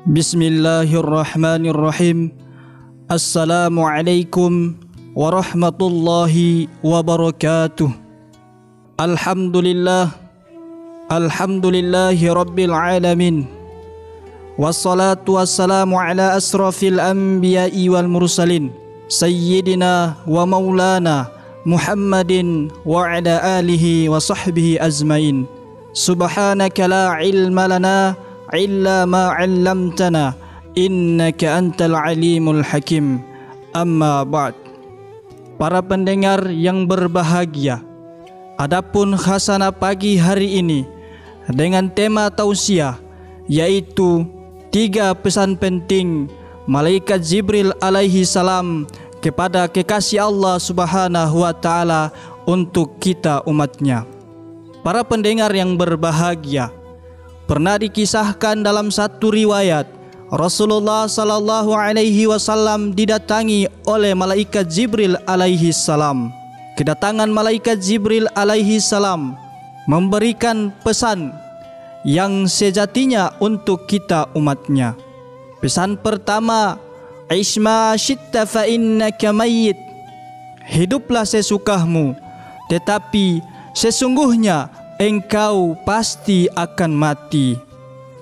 Bismillahirrahmanirrahim. Assalamualaikum warahmatullahi wabarakatuh. Alhamdulillahi rabbil alamin. Wassalatu wassalamu ala asrafil anbiya'i wal mursalin, sayyidina wa maulana Muhammadin wa ala alihi wa sahbihi azmain. Subhanaka la ilma lana illa ma 'allamtana innaka antal alimul hakim. Amma ba'd. Para pendengar yang berbahagia, adapun khasanah pagi hari ini dengan tema tausiah, yaitu 3 pesan penting malaikat Jibril alaihi salam kepada kekasih Allah subhanahu wa ta'ala untuk kita umatnya. Para pendengar yang berbahagia, pernah dikisahkan dalam satu riwayat Rasulullah sallallahu alaihi wasallam didatangi oleh malaikat Jibril alaihi salam. Kedatangan malaikat Jibril alaihi salam memberikan pesan yang sejatinya untuk kita umatnya. Pesan pertama, Ishma syitta fa innaka mayyit. Hiduplah sesukahmu, tetapi sesungguhnya engkau pasti akan mati.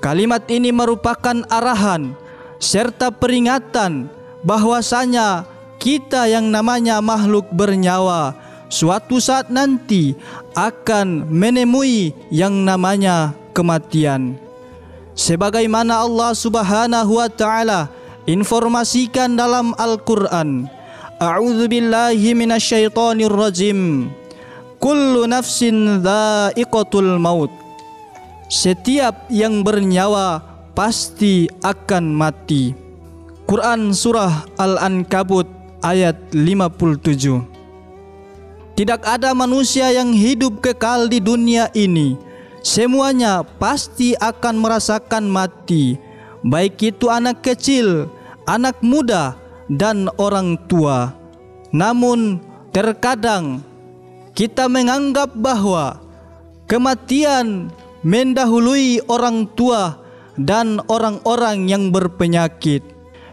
Kalimat ini merupakan arahan serta peringatan bahwasanya kita yang namanya makhluk bernyawa suatu saat nanti akan menemui yang namanya kematian. Sebagaimana Allah subhanahu wa ta'ala informasikan dalam Al-Quran, A'udzubillahi minasyaitonir rajim. Kullu nafsin dha'iqatul maut. Setiap yang bernyawa pasti akan mati. Quran Surah Al-Ankabut ayat 57. Tidak ada manusia yang hidup kekal di dunia ini. Semuanya pasti akan merasakan mati, baik itu anak kecil, anak muda, dan orang tua. Namun terkadang kita menganggap bahwa kematian mendahului orang tua dan orang-orang yang berpenyakit,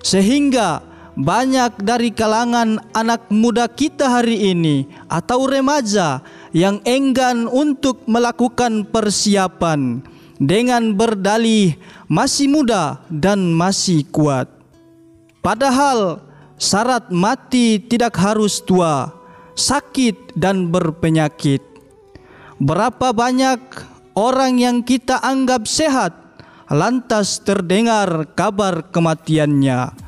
sehingga banyak dari kalangan anak muda kita hari ini atau remaja yang enggan untuk melakukan persiapan dengan berdalih masih muda dan masih kuat. Padahal syarat mati tidak harus tua, sakit dan berpenyakit. Berapa banyak orang yang kita anggap sehat lantas terdengar kabar kematiannya.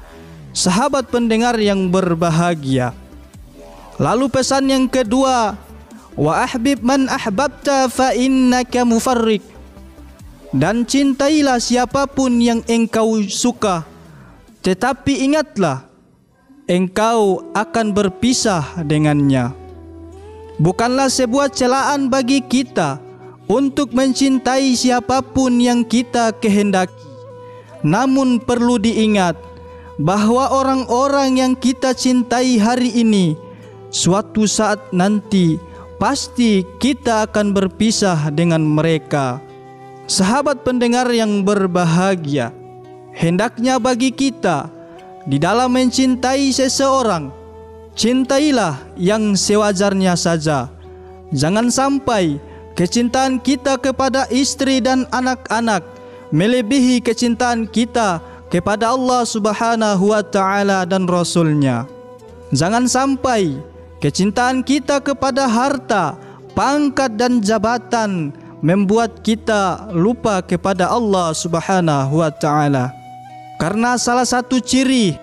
Sahabat pendengar yang berbahagia, lalu pesan yang kedua, wa ahbib man ahbabta fa innaka mufarriq. Dan cintailah siapapun yang engkau suka, tetapi ingatlah engkau akan berpisah dengannya. Bukanlah sebuah celaan bagi kita untuk mencintai siapapun yang kita kehendaki. Namun perlu diingat bahwa orang-orang yang kita cintai hari ini suatu saat nanti pasti kita akan berpisah dengan mereka. Sahabat pendengar yang berbahagia, hendaknya bagi kita di dalam mencintai seseorang, cintailah yang sewajarnya saja. Jangan sampai kecintaan kita kepada istri dan anak-anak melebihi kecintaan kita kepada Allah subhanahu wa ta'ala dan Rasulnya. Jangan sampai kecintaan kita kepada harta, pangkat dan jabatan membuat kita lupa kepada Allah subhanahu wa ta'ala. Karena salah satu ciri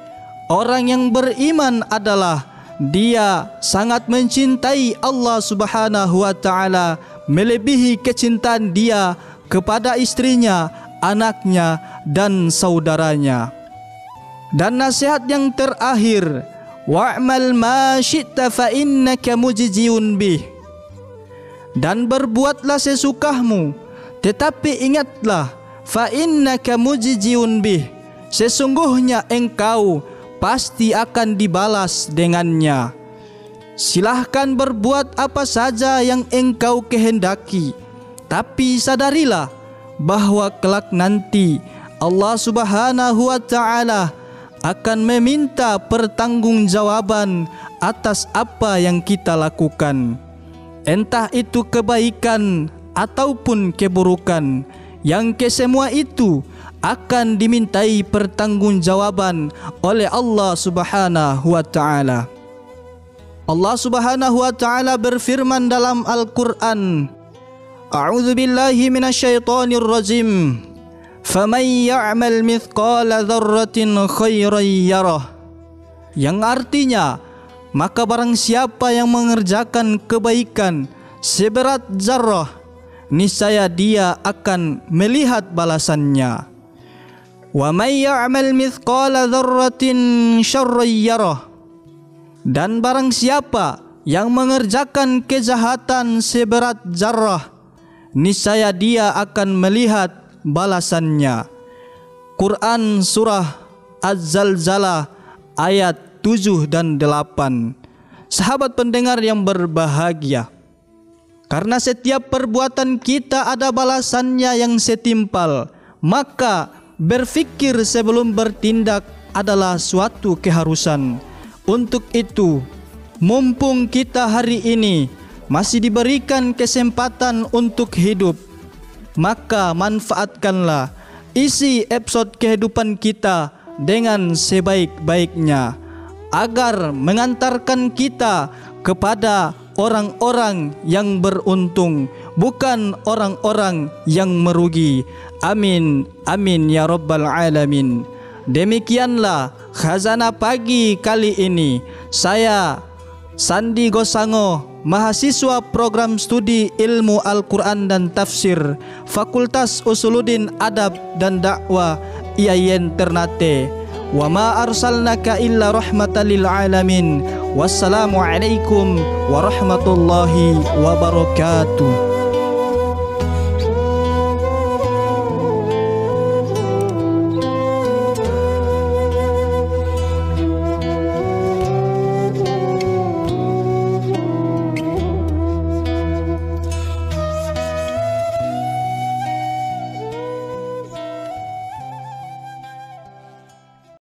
orang yang beriman adalah dia sangat mencintai Allah subhanahu wa ta'ala melebihi kecintaan dia kepada istrinya, anaknya, dan saudaranya. Dan nasihat yang terakhir, wa'mal ma syi'ta fa innaka mujziun bih. Dan berbuatlah sesukahmu, tetapi ingatlah, fa innaka mujziun bih. Sesungguhnya engkau pasti akan dibalas dengannya. Silahkan berbuat apa saja yang engkau kehendaki, tapi sadarilah bahwa kelak nanti Allah Subhanahu wa Ta'ala akan meminta pertanggungjawaban atas apa yang kita lakukan, entah itu kebaikan ataupun keburukan, yang kesemua itu akan dimintai pertanggungjawaban oleh Allah Subhanahu wa Ta'ala. Allah Subhanahu wa Ta'ala berfirman dalam Al-Quran, A'udzu billahi minasyaitonir rajim. Faman ya'mal mithqala dzarratin khairan yarah. Yang artinya, maka barang siapa yang mengerjakan kebaikan seberat zarrah, niscaya dia akan melihat balasannya. Wa may ya'mal mithqala dzarratin syarran yarah. Dan barang siapa yang mengerjakan kejahatan seberat zarrah, niscaya dia akan melihat balasannya. Quran Surah Az-Zalzalah ayat 7 dan 8. Sahabat pendengar yang berbahagia, karena setiap perbuatan kita ada balasannya yang setimpal, maka berfikir sebelum bertindak adalah suatu keharusan. Untuk itu, mumpung kita hari ini masih diberikan kesempatan untuk hidup, maka manfaatkanlah isi episode kehidupan kita dengan sebaik-baiknya, agar mengantarkan kita kepada orang-orang yang beruntung, bukan orang-orang yang merugi. Amin, amin ya rabbal alamin. Demikianlah khazanah pagi kali ini. Saya Sandi Gosango, mahasiswa program studi ilmu Al-Quran dan Tafsir, Fakultas Usuluddin Adab dan Dakwah IAIN Ternate. Wa ma arsalnaka illa rahmatan lil alamin. Wassalamualaikum warahmatullahi wabarakatuh.